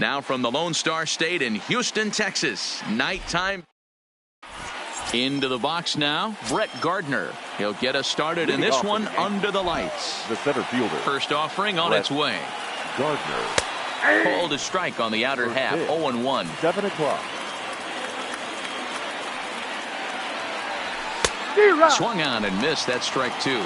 Now from the Lone Star State in Houston, Texas, nighttime. Into the box now, Brett Gardner. He'll get us started in this one under the lights. The center fielder. First offering on its way. Gardner. Called a strike on the outer half, 0-1. 7 o'clock. Swung on and missed. That strike 2.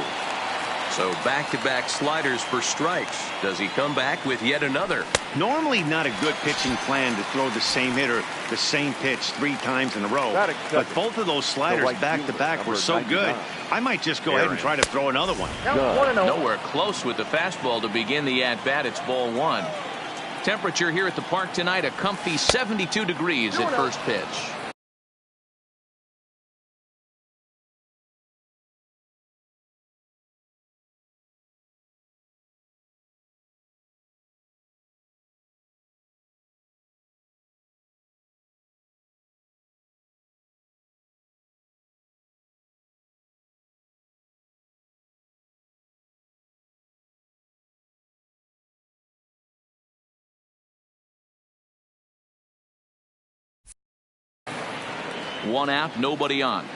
So back-to-back sliders for strikes. Does he come back with yet another? Normally not a good pitching plan to throw the same hitter the same pitch 3 times in a row. But both of those sliders back-to-back were so good, I might just go ahead and try to throw another one. Nowhere close with the fastball to begin the at-bat. It's ball 1. Temperature here at the park tonight, a comfy 72 degrees at first pitch. One out, nobody on.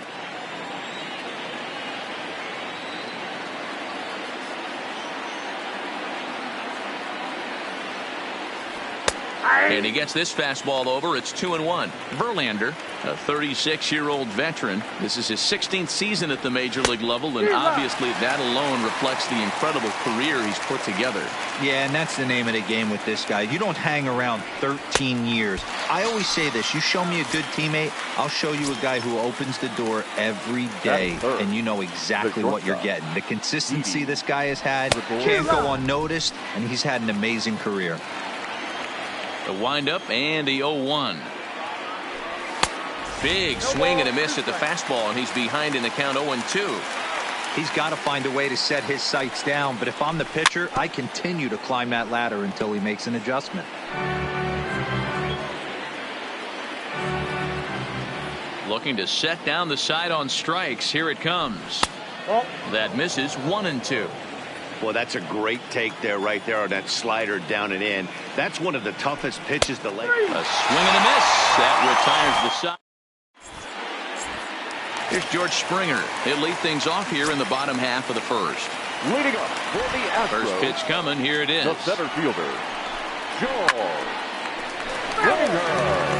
And he gets this fastball over. It's 2-1. Verlander, a 36-year-old veteran. This is his 16th season at the major league level, and obviously that alone reflects the incredible career he's put together. Yeah, and that's the name of the game with this guy. You don't hang around 13 years. I always say this: you show me a good teammate, I'll show you a guy who opens the door every day, and you know exactly what you're getting. The consistency this guy has had can't go unnoticed, and he's had an amazing career. The windup and the 0-1. Big swing and a miss at the fastball, and he's behind in the count 0-2. He's got to find a way to set his sights down, but if I'm the pitcher, I continue to climb that ladder until he makes an adjustment. Looking to set down the side on strikes. Here it comes. That misses. 1-2. Well, that's a great take there, right there on that slider down and in. That's one of the toughest pitches to lay. A swing and a miss. That retires the side. Here's George Springer. He'll lead things off here in the bottom half of the first. Leading up for the Astros. First pitch coming. Here it is. The center fielder, George Springer.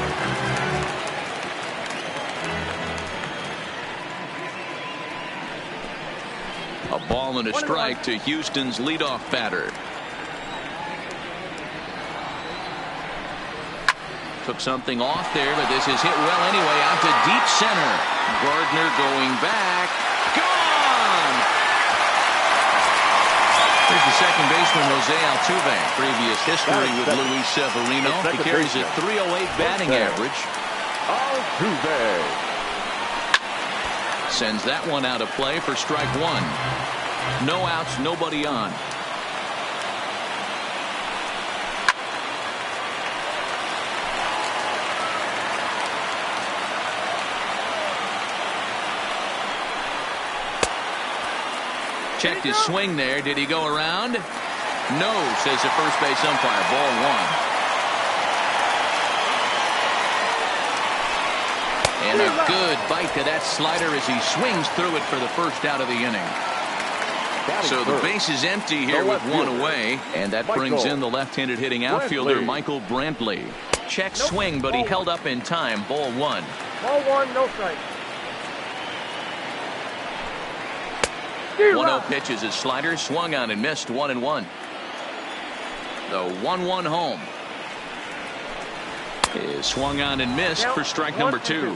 A ball and a strike to Houston's leadoff batter. Took something off there, but this is hit well anyway. Out to deep center. Gardner going back. Gone! Here's the second baseman, Jose Altuve. Previous history with Luis Severino. He carries a .308 batting average. Altuve sends that one out of play for strike 1. No outs, nobody on. Checked his swing there. Did he go around? No, says the first base umpire. Ball 1. And a good bite to that slider as he swings through it for the first out of the inning. So the base is empty here with one away, and that brings in the left-handed hitting outfielder Michael Brantley. Check swing, but he held up in time. Ball 1. Ball 1, no strike. 1-0 pitch is his slider, swung on and missed. 1-1. The 1-1 home is swung on and missed for strike number 2.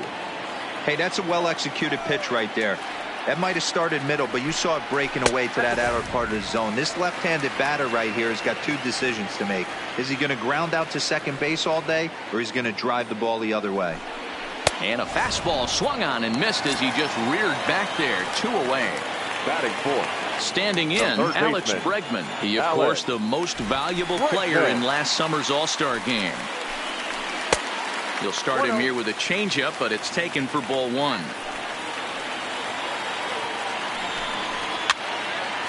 Hey, that's a well-executed pitch right there. That might have started middle, but you saw it breaking away to that outer part of the zone. This left-handed batter right here has got 2 decisions to make. Is he going to ground out to second base all day, or is he going to drive the ball the other way? And a fastball swung on and missed as he just reared back there. 2 away. Batting 4. Standing in, Alex Bregman. He, of course, the most valuable player in last summer's All-Star game. You'll start him here with a changeup, but it's taken for ball 1.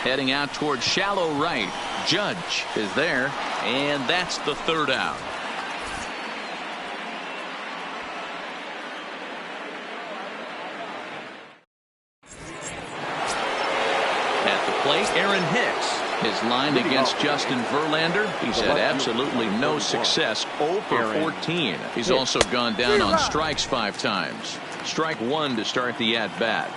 Heading out towards shallow right. Judge is there, and that's the 3rd out. At the plate, Aaron Hicks. His line against Justin Verlander, he's had absolutely no success. 0 for 14. He's also gone down on strikes 5 times. Strike 1 to start the at-bat.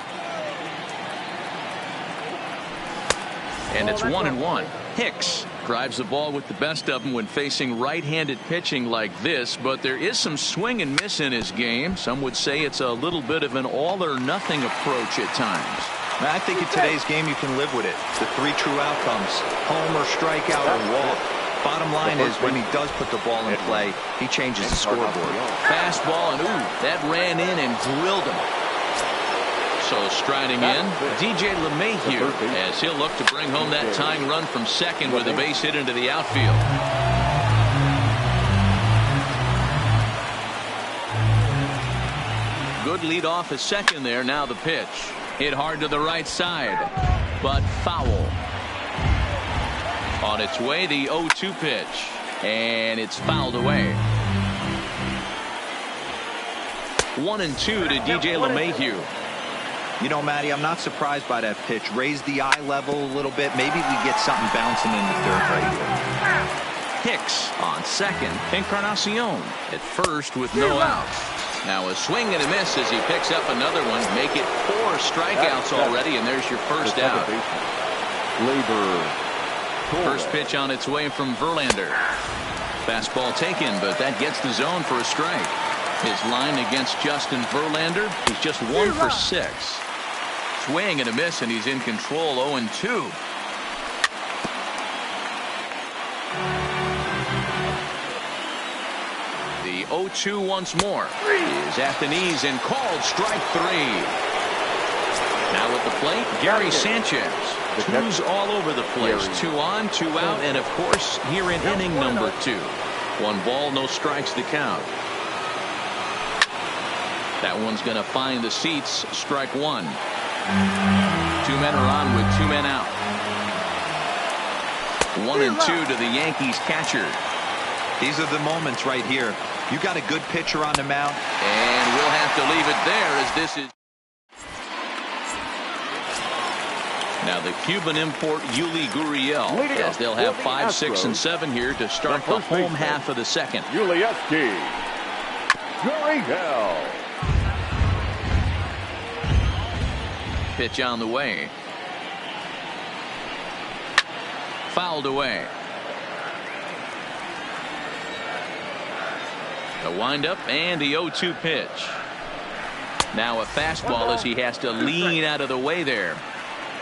And it's 1-1. Hicks drives the ball with the best of them when facing right-handed pitching like this, but there is some swing and miss in his game. Some would say it's a little bit of an all-or-nothing approach at times. I think in today's game you can live with it. The 3 true outcomes: homer, strikeout, or walk. Bottom line is when he does put the ball in play, he changes the scoreboard. Fastball, and ooh, that ran in and drilled him. So striding in, DJ LeMahieu, as he'll look to bring home that tying run from second with a base hit into the outfield. Good lead off at second there. Now the pitch. Hit hard to the right side, but foul. On its way, the 0-2 pitch, and it's fouled away. 1-2 to DJ LeMahieu. You know, Matty, I'm not surprised by that pitch. Raise the eye level a little bit. Maybe we get something bouncing in the dirt right here. Hicks on second. Encarnacion at first with no outs. Now a swing and a miss as he picks up another one. Make it 4 strikeouts already, and there's your first out. First pitch on its way from Verlander. Fastball taken, but that gets the zone for a strike. His line against Justin Verlander, he's just 1 for 6. Swing and a miss, and he's in control. 0-2. The 0-2 once more. Is at the knees and called strike 3. Now at the plate, Gary Sanchez. 2s all over the place. 2 on, 2 out, and of course here in inning number 2. 1 ball, no strikes to count. That one's going to find the seats. Strike 1. 2 men are on with 2 men out. 1-2 to the Yankees catcher. These are the moments right here. You got a good pitcher on the mound, and we'll have to leave it there as this is. Now the Cuban import Yuli Gurriel, as they'll have 5, 6, and 7 here to start the home half of the second. Gurriel. Pitch on the way. Fouled away. The windup and the 0-2 pitch. Now a fastball as he has to lean out of the way there.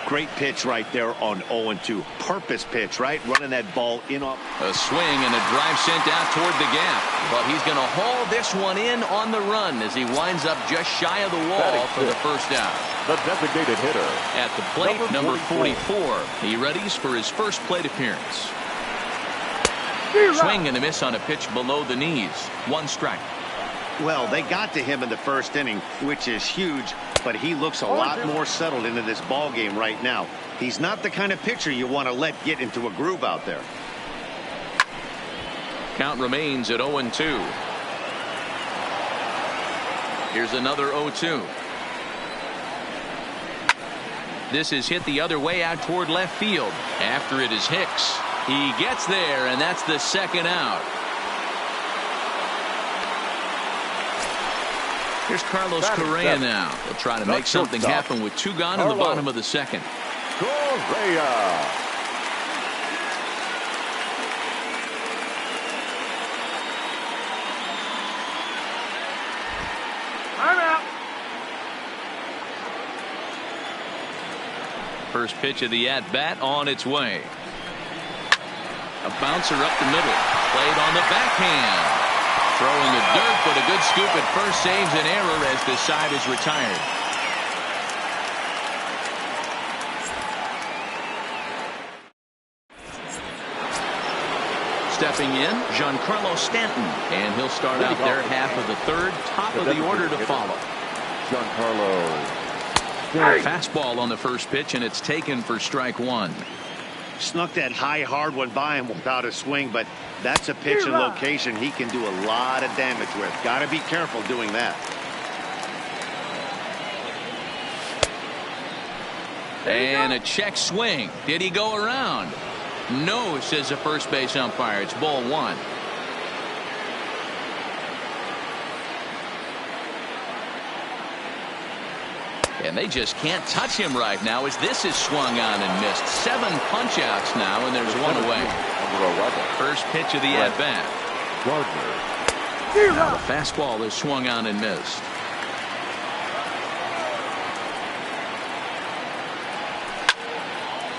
Great pitch right there on 0-2. Purpose pitch, right? Running that ball in off. A swing and a drive sent out toward the gap. But he's going to haul this one in on the run as he winds up just shy of the wall for the first out. The designated hitter. At the plate, number 44. He readies for his first plate appearance. Swing and a miss on a pitch below the knees. 1 strike. Well, they got to him in the first inning, which is huge, but he looks a lot more settled into this ball game right now. He's not the kind of pitcher you want to let get into a groove out there. Count remains at 0-2. Here's another 0-2. This is hit the other way out toward left field. After it is Hicks. He gets there, and that's the second out. Here's Carlos Correa now. He'll try to make something happen with 2 gone in the bottom of the second. Correa. I'm out. First pitch of the at-bat on its way. A bouncer up the middle. Played on the backhand. Throwing the dirt, but a good scoop at first saves an error as the side is retired. Stepping in, Giancarlo Stanton, and he'll start out there half of the third, top of the order to follow. Giancarlo. Fastball on the first pitch, and it's taken for strike 1. Snuck that high, hard one by him without a swing, but that's a pitch and location he can do a lot of damage with. Got to be careful doing that. And a check swing. Did he go around? No, says the first base umpire. It's ball one. And they just can't touch him right now as this is swung on and missed. 7 punch-outs now, and there's one away. First pitch of the at-bat. The fastball is swung on and missed.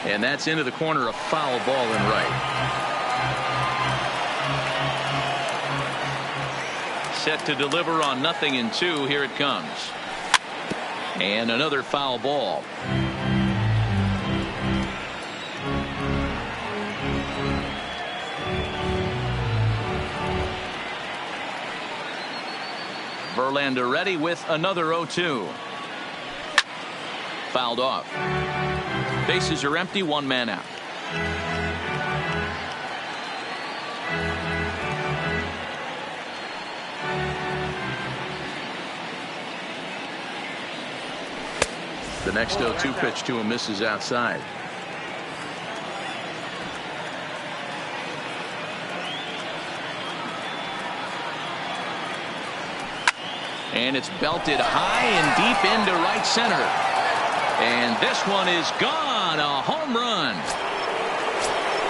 And that's into the corner, a foul ball in right. Set to deliver on 0-2. Here it comes. And another foul ball. Verlander ready with another 0-2. Fouled off. Bases are empty, 1 man out. The next 0-2 pitch to him misses outside. And it's belted high and deep into right center. And this one is gone. A home run.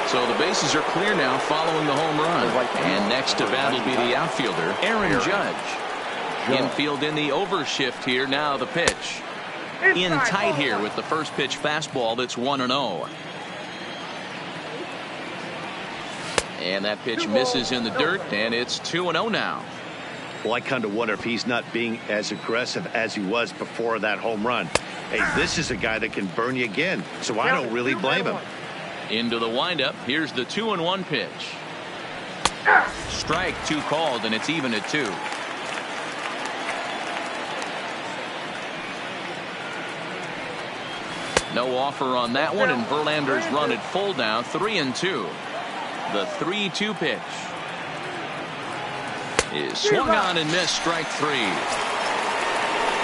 So the bases are clear now following the home run. And next to bat will be the outfielder, Aaron Judge. Infield in the overshift here. Now the pitch. In tight here with the first pitch fastball that's 1-0. And that pitch misses in the dirt, and it's 2-0 now. Well, I kind of wonder if he's not being as aggressive as he was before that home run. Hey, this is a guy that can burn you again, so I don't really blame him. Into the windup. Here's the 2-1 pitch. Strike 2 called, and it's even at 2. No offer on that one, and Verlander's run at full now, 3-2. The 3-2 pitch is swung on and missed, strike 3.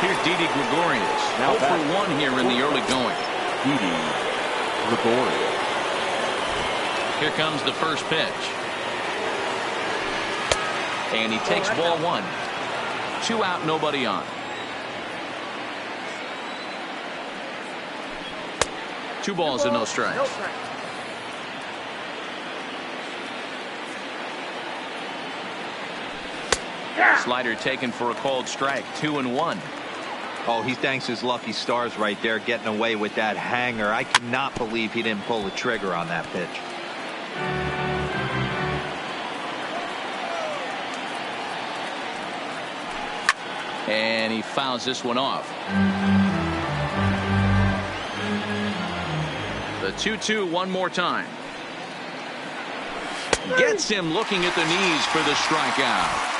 Here's Didi Gregorius. 0 for 1 here in the early going. Didi Gregorius. Here comes the first pitch. And he takes ball 1. 2 out, nobody on. 2 balls and no strikes. Slider taken for a called strike. 2-1. Oh, he thanks his lucky stars right there, getting away with that hanger. I cannot believe he didn't pull the trigger on that pitch. And he fouls this one off. The 2-2 one more time. Gets him looking at the knees for the strikeout.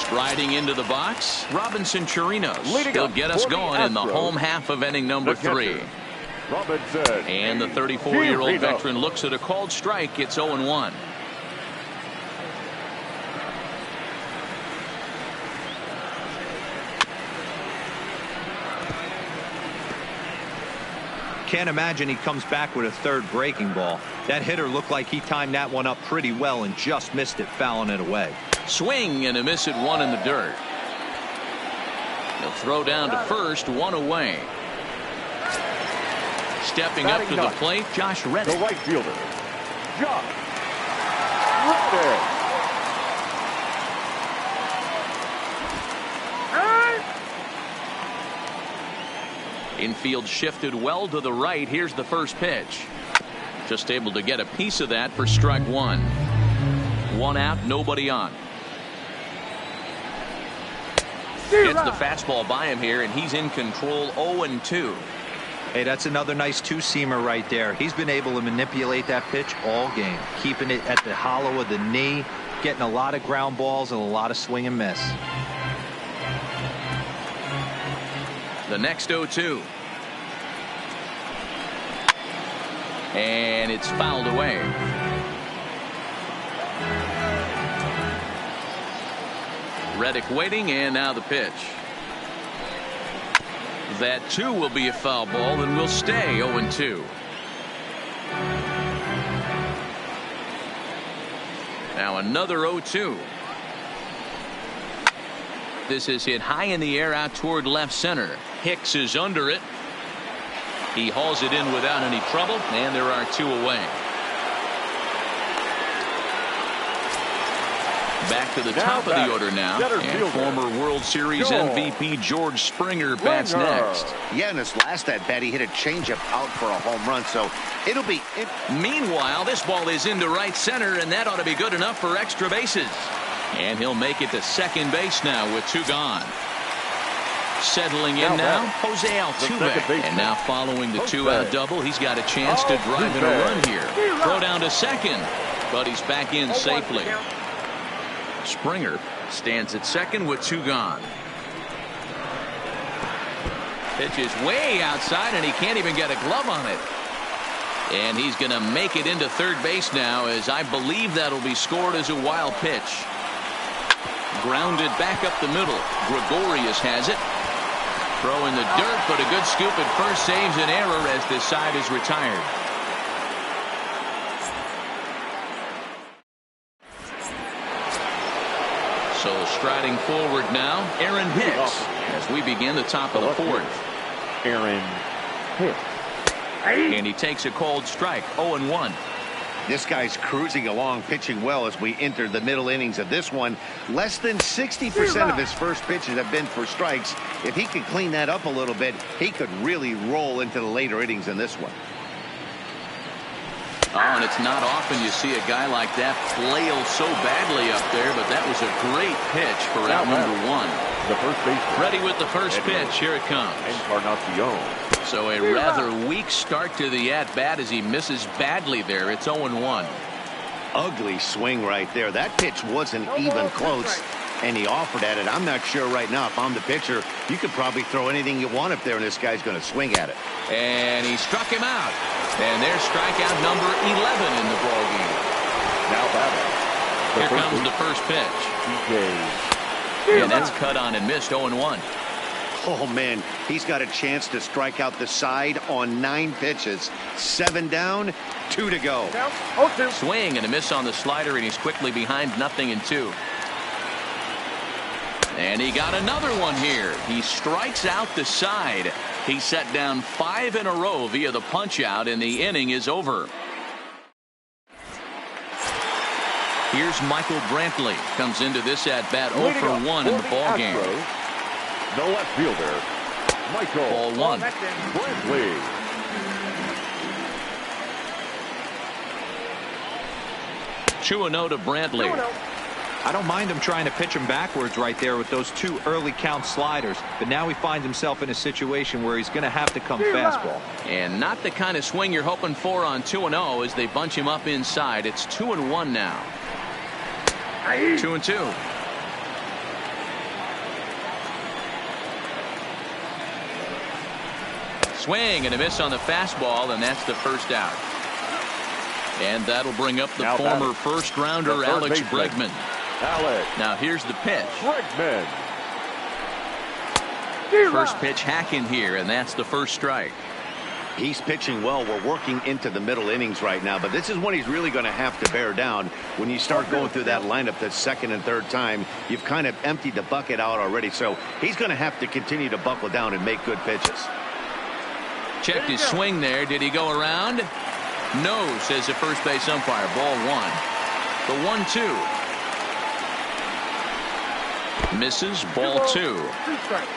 Striding into the box, Robinson Chirinos. He'll get us going in the home half of inning number 3. Robinson. And the 34-year-old veteran looks at a called strike. It's 0-1. Can't imagine he comes back with a third breaking ball. That hitter looked like he timed that one up pretty well and just missed it, fouling it away. Swing and a miss at 1 in the dirt. He'll throw down to first, 1 away. Stepping up to the plate, Josh Reddick. The right fielder, Josh Reddick. Infield shifted well to the right. Here's the first pitch. Just able to get a piece of that for strike 1. 1 out, nobody on. Gets the fastball by him here, and he's in control. 0-2. Hey, that's another nice two-seamer right there. He's been able to manipulate that pitch all game, keeping it at the hollow of the knee, getting a lot of ground balls and a lot of swing and miss. The next 0-2. And it's fouled away. Reddick waiting, and now the pitch. That 2 will be a foul ball and will stay 0-2. Now another 0-2. This is hit high in the air out toward left center. Hicks is under it. He hauls it in without any trouble, and there are 2 away. Back to the top of the order now, and former World Series MVP George Springer bats next. Yeah, in his last at bat, he hit a changeup out for a home run, so it'll be... Meanwhile, this ball is into right center, and that ought to be good enough for extra bases. And he'll make it to second base now with 2 gone. Settling in now, Jose Altuve. And now following the 2-out double, he's got a chance to drive in a run here. Throw down to second, but he's back in safely. Springer stands at second with 2 gone. Pitch is way outside, and he can't even get a glove on it. And he's going to make it into third base now, as I believe that'll be scored as a wild pitch. Grounded back up the middle. Gregorius has it. Throw in the dirt, but a good scoop at first saves an error as this side is retired. So striding forward now, Aaron Hicks, as we begin the top of the 4th. Aaron Hicks. And he takes a cold strike, 0-1. This guy's cruising along, pitching well as we enter the middle innings of this one. Less than 60% of his first pitches have been for strikes. If he could clean that up a little bit, he could really roll into the later innings in this one. Oh, and it's not often you see a guy like that flail so badly up there, but that was a great pitch for out number 1. The first baseman. Ready with the first pitch. Here it comes. Encarnacion. So a rather weak start to the at-bat as he misses badly there. It's 0-1. Ugly swing right there. That pitch wasn't even close, and he offered at it. I'm not sure right now if I'm the pitcher. You could probably throw anything you want up there, and this guy's going to swing at it. And he struck him out. And there's strikeout number 11 in the ballgame. Now batting. Here comes the first pitch. And that's cut on and missed, 0-1. Oh, man, he's got a chance to strike out the side on 9 pitches. 7 down, 2 to go. Swing and a miss on the slider, and he's quickly behind 0-2. And he got another one here. He strikes out the side. He set down 5 in a row via the punch out, and the inning is over. Here's Michael Brantley. Comes into this at bat 0 for 1 in the ball game. The left fielder, Michael. Ball 1. Brantley. 2-0 to Brantley. I don't mind him trying to pitch him backwards right there with those 2 early count sliders, but now he finds himself in a situation where he's going to have to come fastball. And not the kind of swing you're hoping for on 2-0 as they bunch him up inside. It's 2-1 now. 2-2. Swing and a miss on the fastball, and that's the first out. And that'll bring up the former first rounder Alex Bregman. Now here's the pitch. Bregman. First pitch hack in here, and that's the first strike. He's pitching well. We're working into the middle innings right now, but this is when he's really going to have to bear down. When you start going through that lineup that second and third time, you've kind of emptied the bucket out already, so he's going to have to continue to buckle down and make good pitches. Checked his swing there. Did he go around? No, says the first base umpire. Ball 1. The 1-2. Misses. Ball 2.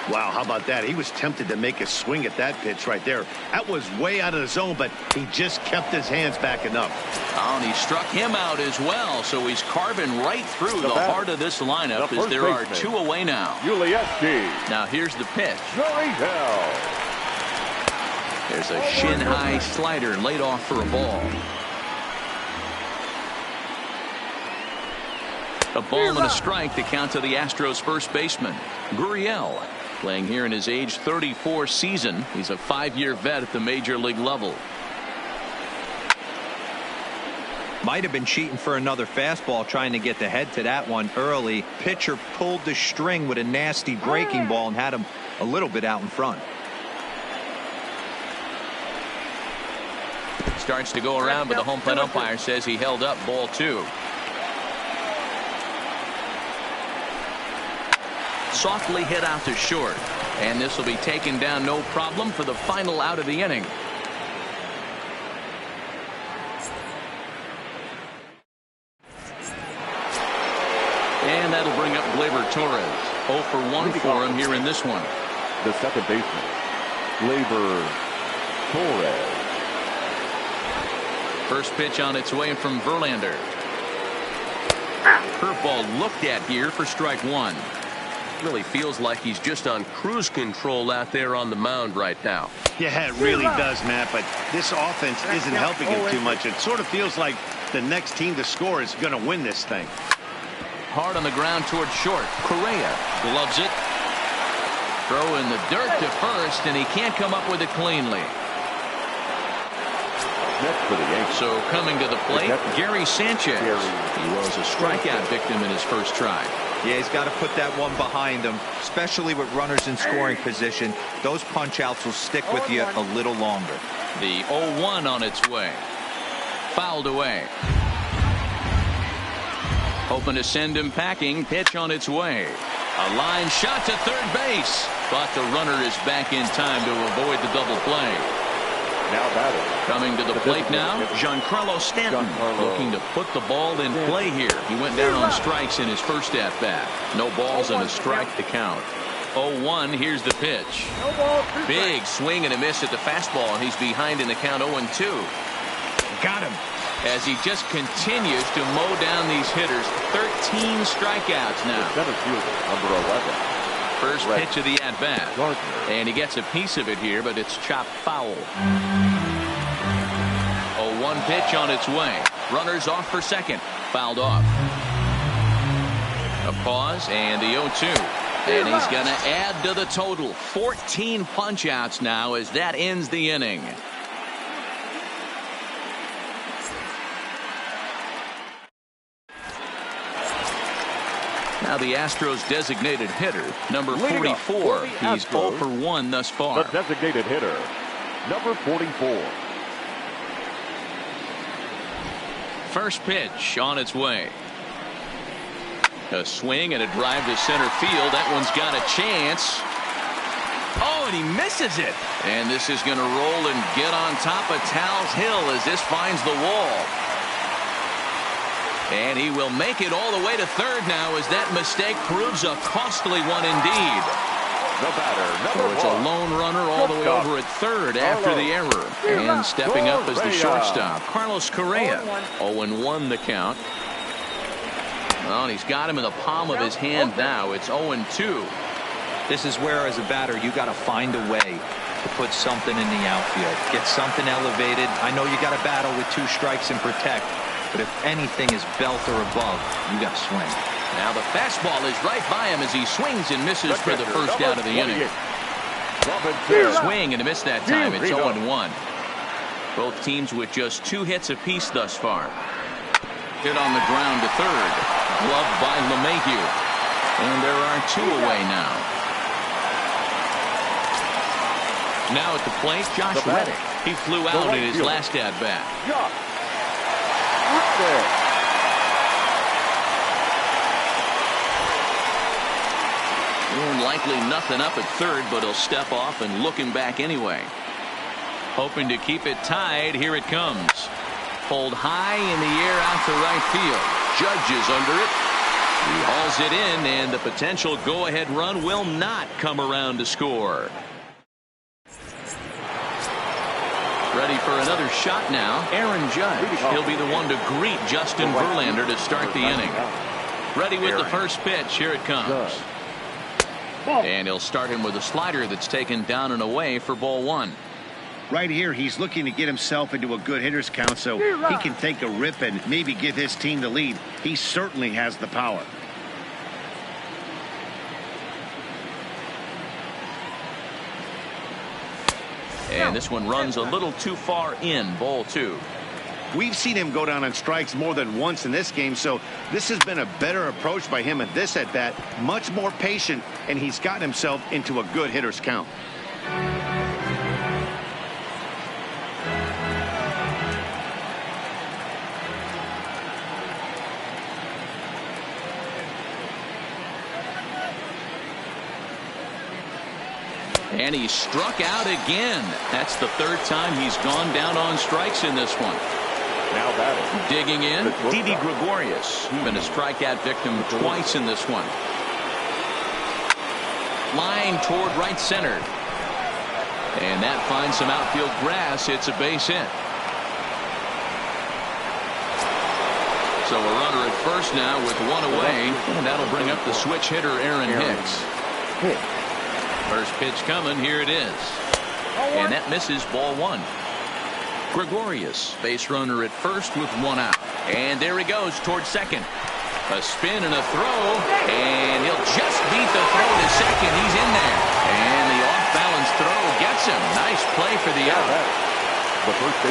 Wow, how about that? He was tempted to make a swing at that pitch right there. That was way out of the zone, but he just kept his hands back enough. Oh, and he struck him out as well, so he's carving right through the heart of this lineup as there are 2 away now. Now here's the pitch. There's a shin-high slider laid off for a ball. A ball and a strike to count to the Astros first baseman, Gurriel, playing here in his age 34 season. He's a 5-year vet at the major league level. Might have been cheating for another fastball, trying to get the head to that one early. Pitcher pulled the string with a nasty breaking ball and had him a little bit out in front. Starts to go around, but the home plate umpire says he held up. Ball 2. Softly hit out to short, and this will be taken down no problem for the final out of the inning. And that'll bring up Gleyber Torres. 0 for 1 for him here in this one. The second baseman, Gleyber Torres. First pitch on its way from Verlander. Curveball looked at here for strike 1. Really feels like he's just on cruise control out there on the mound right now. Yeah, it really does, Matt, but this offense isn't helping him too much. It sort of feels like the next team to score is going to win this thing. Hard on the ground towards short. Correa gloves it. Throw in the dirt to first, and he can't come up with it cleanly. Next for the Yankees. So coming to the plate, Gary Sanchez. He was a strikeout victim in his first try. Yeah, he's got to put that one behind him, especially with runners in scoring position. Those punch-outs will stick with you a little longer. The 0-1 on its way. Fouled away. Hoping to send him packing. Pitch on its way. A line shot to third base. But the runner is back in time to avoid the double play. Now batting. Coming to the plate now, Giancarlo Stanton looking to put the ball in play here. He went down on strikes in his first at-bat. No balls and a strike to count. 0-1, here's the pitch. Big swing and a miss at the fastball, and he's behind in the count 0-2. Got him. As he just continues to mow down these hitters. 13 strikeouts now. Center fielder, number 11. First pitch of the at-bat. And he gets a piece of it here, but it's chopped foul. 0-1 pitch on its way. Runners off for second. Fouled off. A pause and the 0-2. And he's going to add to the total. 14 punch-outs now as that ends the inning. Now the Astros designated hitter, number 44. He's 0 for 1 thus far. The designated hitter, number 44. First pitch on its way. A swing and a drive to center field. That one's got a chance. Oh, and he misses it. And this is going to roll and get on top of Tal's Hill as this finds the wall. And he will make it all the way to third now as that mistake proves a costly one indeed. The batter, so it's a lone runner all the way over at third after the error. And stepping up as the shortstop, Carlos Correa. 0-1 the count. Well, and he's got him in the palm of his hand now. It's 0-2. This is where, as a batter, you got to find a way to put something in the outfield. Get something elevated. I know you got to battle with 2 strikes and protect. But if anything is belt or above, you got to swing. Now the fastball is right by him as he swings and misses for the first out of the inning. Swing and a miss that time. It's 0-1. Both teams with just 2 hits apiece thus far. Hit on the ground to third. Gloved by LeMahieu. And there are 2 away now. Now at the plate, Josh Reddick. He flew out in his last at-bat. Likely nothing up at third, but he'll step off and look him back anyway. Hoping to keep it tied. Here it comes. Pulled high in the air out to right field. Judge is under it. He hauls it in, and the potential go-ahead run will not come around to score. Ready for another shot now. Aaron Judge. He'll be the one to greet Justin Verlander to start the inning. Ready with the first pitch. Here it comes. And he'll start him with a slider that's taken down and away for ball 1. Right here, he's looking to get himself into a good hitter's count so he can take a rip and maybe give his team the lead. He certainly has the power. And this one runs a little too far in. Ball 2. We've seen him go down on strikes more than once in this game, so this has been a better approach by him at this at-bat, much more patient, and he's gotten himself into a good hitter's count. And he struck out again. That's the third time he's gone down on strikes in this one. Now batting. Digging in, Didi Gregorius. Been a strikeout victim twice in this one. Line toward right center. And that finds some outfield grass. It's a base hit. So a runner at first now with one away. And that'll bring up the switch hitter, Aaron Hicks. First pitch coming. Here it is. And that misses, ball one. Gregorius, base runner at first with one out. And there he goes towards second. A spin and a throw. And he'll just beat the throw to second. He's in there. And the off-balance throw gets him. Nice play for the out.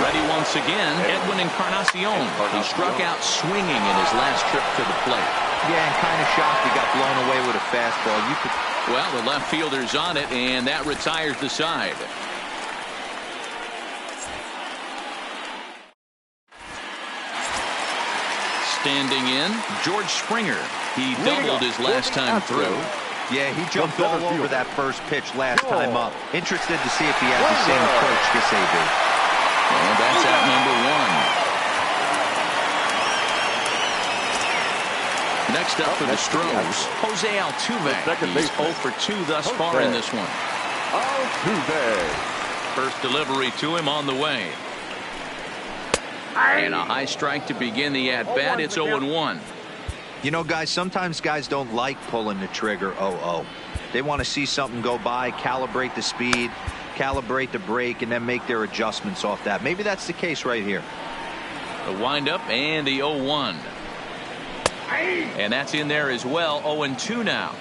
Ready once again, Edwin Encarnacion. He struck out swinging in his last trip to the plate. Yeah, and kind of shocked he got blown away with a fastball. Well, the left fielder's on it, and that retires the side. Standing in, George Springer. He doubled his last time through. Yeah, he jumped all over that first pitch last time up. Interested to see if he has the same approach this AB. And that's out number one. Next up for the Stros, Jose Altuve. He's 0 for 2 thus far in this one. Altuve. First delivery to him on the way. And a high strike to begin the at-bat. It's 0-1. You know, guys, sometimes guys don't like pulling the trigger 0-0. They want to see something go by, calibrate the speed, calibrate the break, and then make their adjustments off that. Maybe that's the case right here. The windup and the 0-1. And that's in there as well. 0-2 now.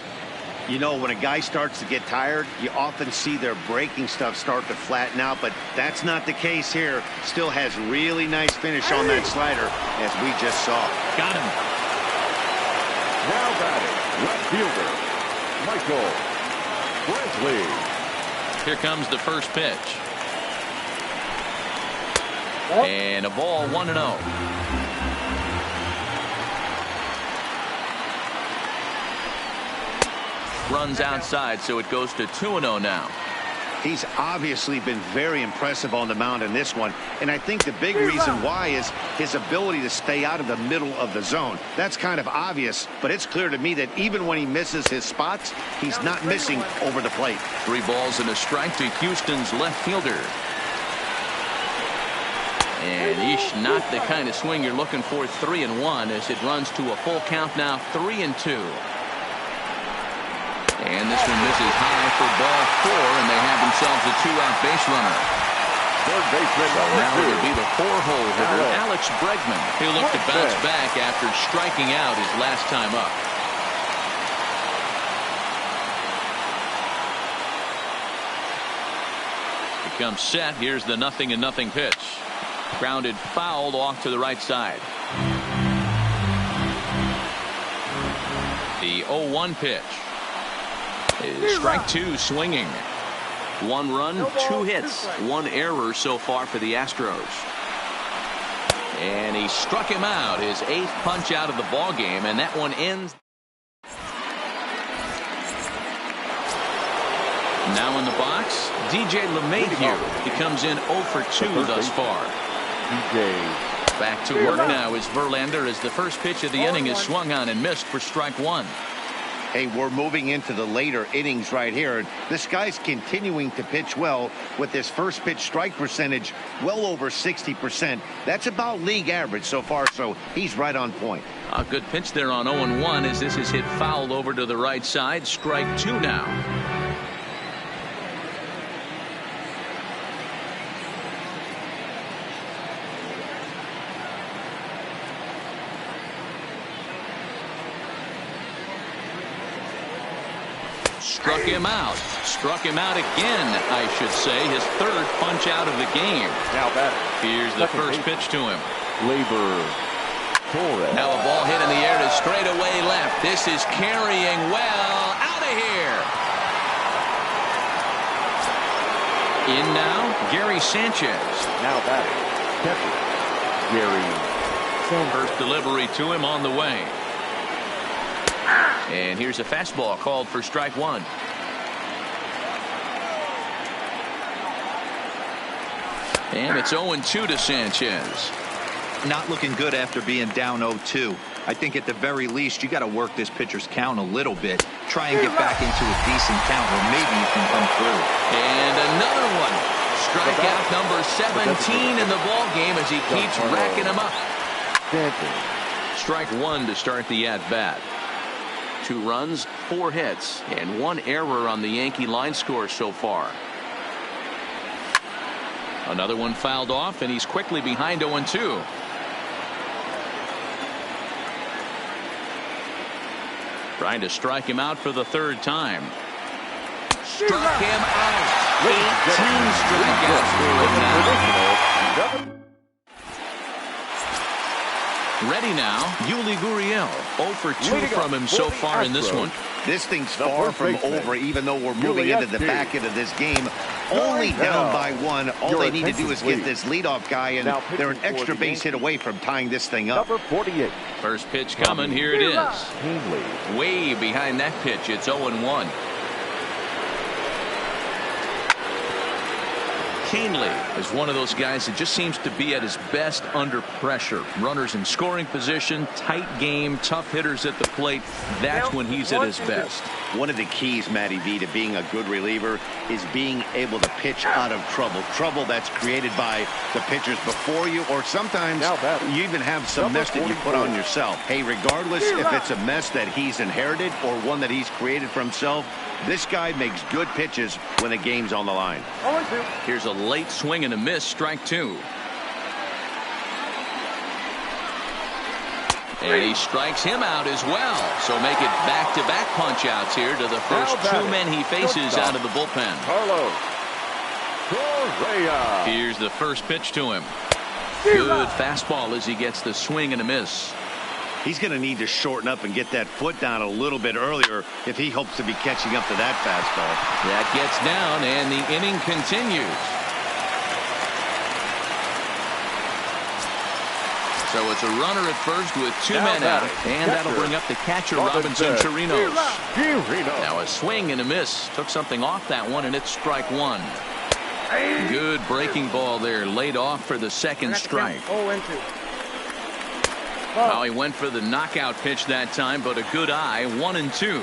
You know, when a guy starts to get tired, you often see their breaking stuff start to flatten out, but that's not the case here. Still has really nice finish on that slider, as we just saw. Got him. Now batting, left fielder, Michael Brantley. Here comes the first pitch. And a ball, 1-0. Runs outside, so it goes to 2-0 now. He's obviously been very impressive on the mound in this one, and I think the big reason why is his ability to stay out of the middle of the zone. That's kind of obvious, but it's clear to me that even when he misses his spots, he's not missing over the plate. 3 balls and a strike to Houston's left fielder. And not the kind of swing you're looking for. 3-1 as it runs to a full count now. 3-2. And this one misses high for ball 4, and they have themselves a 2-out base runner. Third baseman, now it'll be the 4-hole hitter, Alex Bregman. He'll look to bounce back after striking out his last time up. Becomes set. Here's the 0-0 pitch. Grounded foul off to the right side. The 0-1 pitch. Strike 2 swinging. 1 run, 2 hits, 1 error so far for the Astros. And he struck him out, his 8th punch out of the ball game, and that one ends. Now in the box, DJ LeMahieu. He comes in 0 for 2 thus far. Back to work now is Verlander as the first pitch of the inning is swung on and missed for strike 1. Hey, we're moving into the later innings right here. This guy's continuing to pitch well with his first pitch strike percentage well over 60%. That's about league average so far, so he's right on point. A good pitch there on 0-1 as this is hit foul over to the right side. Strike 2 now. Struck him out again, I should say. His 3rd punch out of the game. Now batter. Here's the first pitch to him. Labor. Torres. Now a ball hit in the air to straightaway left. This is carrying well. Out of here. In now, Gary Sanchez. Now batting. Catcher. Gary. First delivery to him on the way. And here's a fastball called for strike one. And it's 0-2 to Sanchez. Not looking good after being down 0-2. I think at the very least you got to work this pitcher's count a little bit. Try and get back into a decent count where maybe you can come through. And another one. Strikeout number 17 in the ball game as he keeps racking them up. Strike one to start the at-bat. 2 runs, 4 hits, and 1 error on the Yankee line score so far. Another one fouled off, and he's quickly behind 0-2. Trying to strike him out for the 3rd time. Struck him out. 18 strikeouts for him now. Ready now, Yuli Gurriel. 0 for 2 from him so far in this one. This thing's far from over, even though we're moving into the back end of this game. Only down by 1. All they need to do is get this leadoff guy, and they're an extra base hit away from tying this thing up. Number 48. First pitch coming. Here it is. Way behind that pitch. It's 0-1. Canely is one of those guys that just seems to be at his best under pressure. Runners in scoring position, tight game, tough hitters at the plate. That's when he's at his best. One of the keys, Matty V, to being a good reliever is being able to pitch out of trouble. Trouble that's created by the pitchers before you, or sometimes you even have some mess that you put on yourself. Hey, regardless if it's a mess that he's inherited or one that he's created for himself, this guy makes good pitches when the game's on the line. Here's a late swing and a miss, strike 2. And he strikes him out as well. So make it back-to-back punch-outs here to the first 2 men he faces out of the bullpen. Carlos Correa. Here's the first pitch to him. Good fastball as he gets the swing and a miss. He's going to need to shorten up and get that foot down a little bit earlier if he hopes to be catching up to that fastball. That gets down, and the inning continues. So it's a runner at first with 2 men out, and that'll bring up the catcher, Robinson Chirinos. Now a swing and a miss. Took something off that one, and it's strike 1. Good breaking ball there, laid off for the second strike. Well, he went for the knockout pitch that time, but a good eye. 1-2.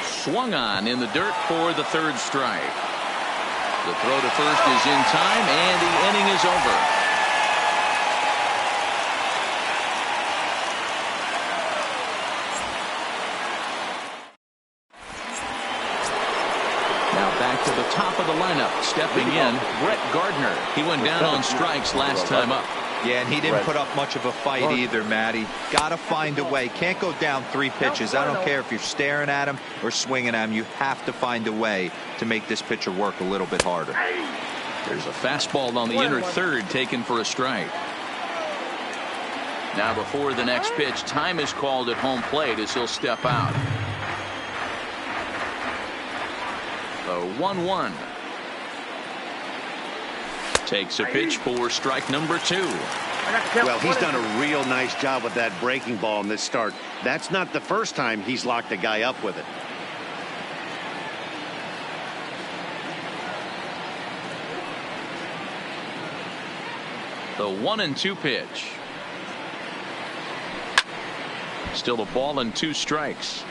Swung on in the dirt for the 3rd strike. The throw to first is in time, and the inning is over. Now back to the top of the lineup. Stepping in, Brett Gardner. He went down on strikes last time up. Yeah, and he didn't put up much of a fight either, Matty. Got to find a way. Can't go down 3 pitches. I don't care if you're staring at him or swinging at him. You have to find a way to make this pitcher work a little bit harder. There's a fastball on the inner 3rd taken for a strike. Now before the next pitch, time is called at home plate as he'll step out. The 1-1. Takes a pitch for strike number 2. Well, he's done a real nice job with that breaking ball in this start. That's not the first time he's locked the guy up with it. The 1-2 pitch. Still a ball and 2 strikes.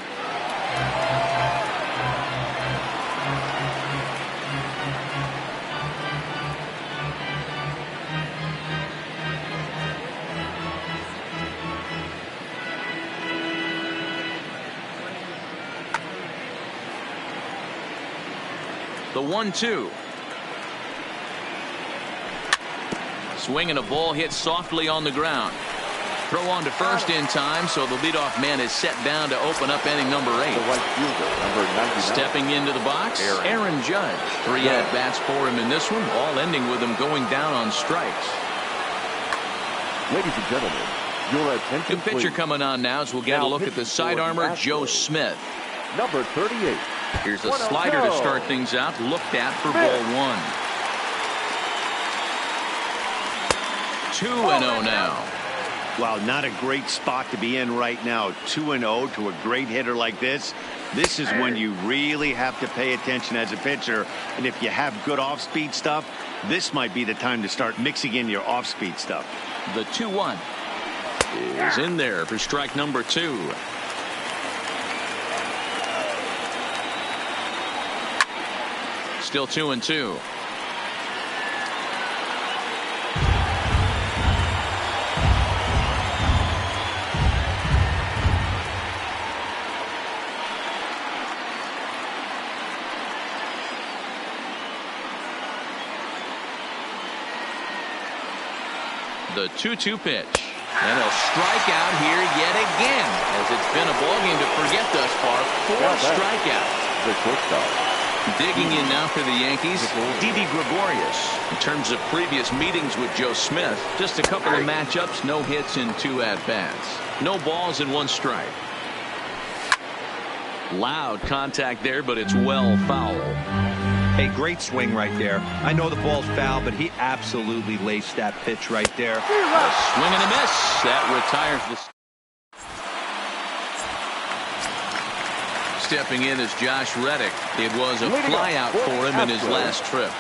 The 1-2. Swing and a ball hit softly on the ground. Throw on to first in time, so the leadoff man is set down to open up inning number 8. The right fielder, number 99. Stepping into the box, Aaron Judge. 3 at-bats for him in this one, all ending with him going down on strikes. Ladies and gentlemen, your attention, New pitcher please. coming on now as we'll get a look at the sidearmer, Joe Smith. Number 38. Here's a slider to start things out, looked at for ball one. 2-0 now. Well, not a great spot to be in right now. 2-0 to a great hitter like this. This is when you really have to pay attention as a pitcher. And if you have good off-speed stuff, this might be the time to start mixing in your off-speed stuff. The 2-1 is in there for strike number 2. Still 2-2. The 2-2 pitch. And a strikeout here yet again, as it's been a ballgame to forget thus far. 4 strikeouts. The shortstop. Digging in now for the Yankees, Didi Gregorius. In terms of previous meetings with Joe Smith, just a couple of matchups, no hits in 2 at-bats. No balls and 1 strike. Loud contact there, but it's well foul. Hey, great swing right there. I know the ball's foul, but he absolutely laced that pitch right there. A swing and a miss. That retires the... Stepping in is Josh Reddick. It was a flyout for him in his last trip.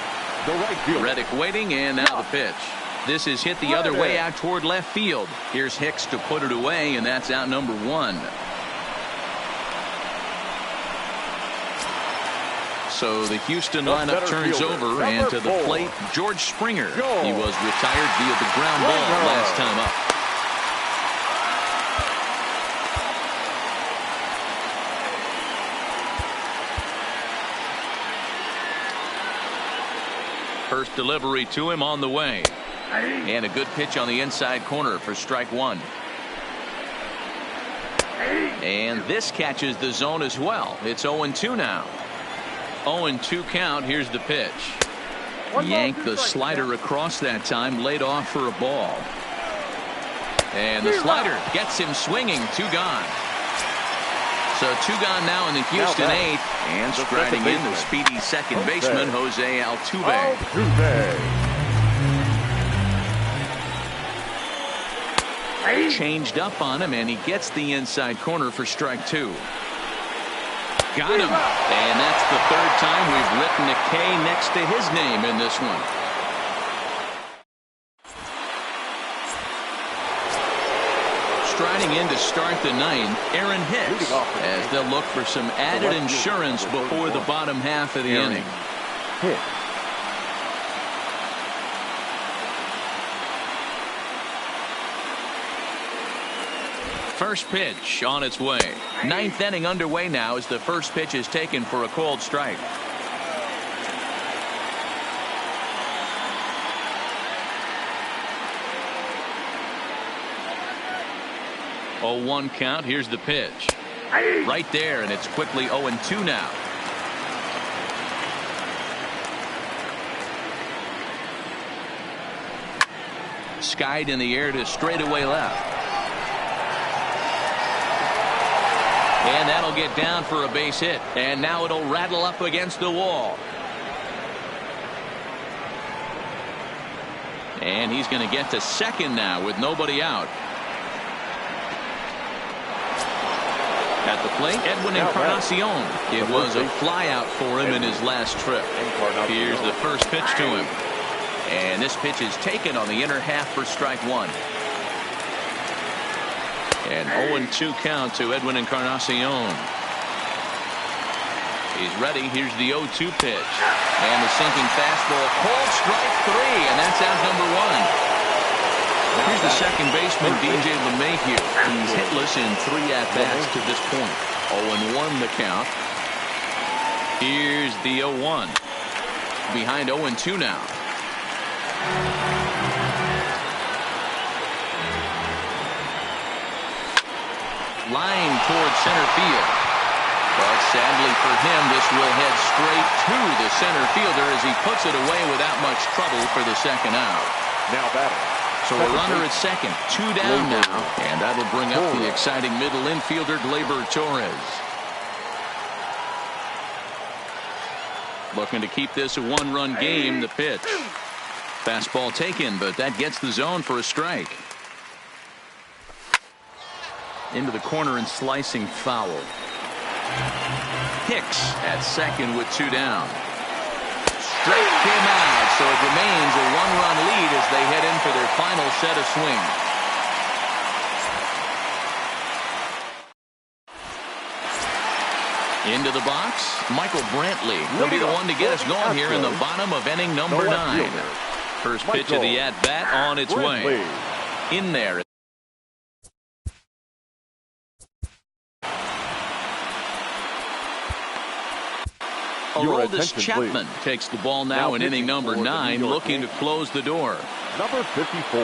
Reddick waiting, and now the pitch. This is hit the other way out toward left field. Here's Hicks to put it away, and that's out number 1. So the Houston lineup turns over, and to the plate, George Springer. He was retired via the ground ball last time up. First delivery to him on the way. And a good pitch on the inside corner for strike 1. And this catches the zone as well. It's 0-2 now. 0-2 count. Here's the pitch. Yanked the slider across that time, laid off for a ball. And the slider gets him swinging. 2 gone. So 2 gone now in the Houston 8th. And striding in the speedy second baseman, Jose Altuve. Changed up on him, and he gets the inside corner for strike 2. Got him. And that's the 3rd time we've written a K next to his name in this one. Striding in to start the 9th, Aaron Hicks, as they'll look for some added insurance before the bottom half of the inning. First pitch on its way. 9th inning underway now as the first pitch is taken for a called strike. Oh, 1 count. Here's the pitch. Right there, and it's quickly 0-2 now. Skied in the air to straightaway left. And that'll get down for a base hit. And now it'll rattle up against the wall. And he's going to get to second now with nobody out. At the plate, Edwin Encarnacion. It was a flyout for him in his last trip. Here's the first pitch to him. And this pitch is taken on the inner half for strike 1. And 0-2 count to Edwin Encarnacion. He's ready. Here's the 0-2 pitch. And the sinking fastball. Called strike 3, and that's out number 1. Here's the second baseman, DJ LeMahieu. He's hitless in 3 at-bats to this point. 0-1 the count. Here's the 0-1. Behind 0-2 now. Line towards center field. But sadly for him, this will head straight to the center fielder as he puts it away without much trouble for the second out. Now batting, So a runner at second. 2 down now. And that'll bring up the exciting middle infielder, Gleyber Torres. Looking to keep this a one-run game. The pitch. Fastball taken, but that gets the zone for a strike. Into the corner and slicing foul. Hicks at second with 2 down. Strike came out, so it remains a one-run lead as they head in for their final set of swings. Into the box, Michael Brantley. He'll be the one to get us going here in the bottom of inning number 9. First pitch of the at-bat on its way. In there. Aroldis Chapman takes the ball now in inning number 9, looking to close the door. Number 54,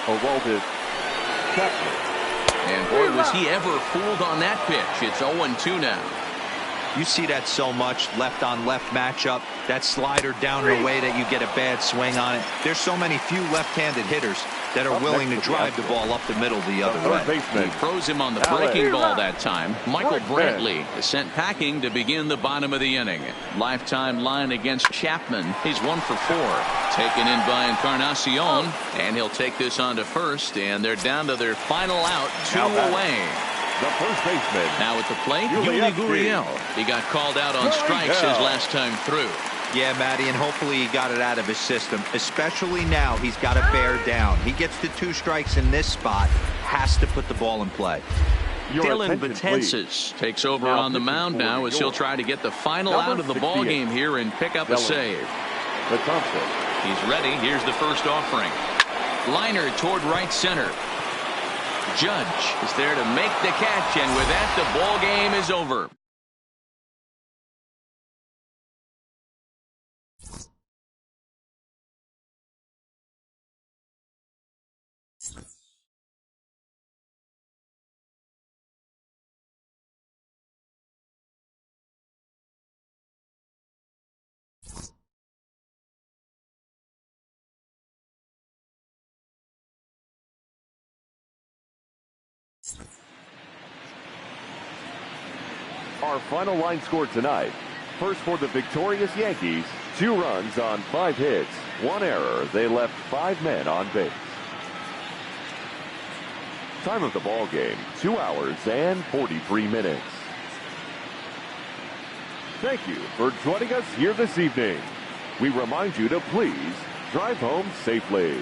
Aroldis Chapman. And boy, was he ever fooled on that pitch. It's 0-2 now. You see that so much, left-on-left matchup. That slider down and away that you get a bad swing on it. There's so many few left-handed hitters that are willing to drive the ball up the middle the other way. He froze him on the breaking ball that time. Michael Brantley is sent packing to begin the bottom of the inning. Lifetime line against Chapman. He's 1 for 4. Taken in by Encarnacion, and he'll take this on to first, and they're down to their final out, 2 away. The first baseman. Now at the plate, Yuli Gurriel. He got called out on strikes his last time through. Yeah, Matty, and hopefully he got it out of his system. Especially now, he's got to bear down. He gets the 2 strikes in this spot, has to put the ball in play. Dylan Betances takes over on the mound now as he'll try to get the final out of the ball game here and pick up a save. He's ready. Here's the first offering. Liner toward right center. Judge is there to make the catch, and with that, the ball game is over. Our final line score tonight. First for the victorious Yankees, 2 runs on 5 hits, 1 error. They left 5 men on base. Time of the ball game, 2 hours and 43 minutes. Thank you for joining us here this evening. We remind you to please drive home safely.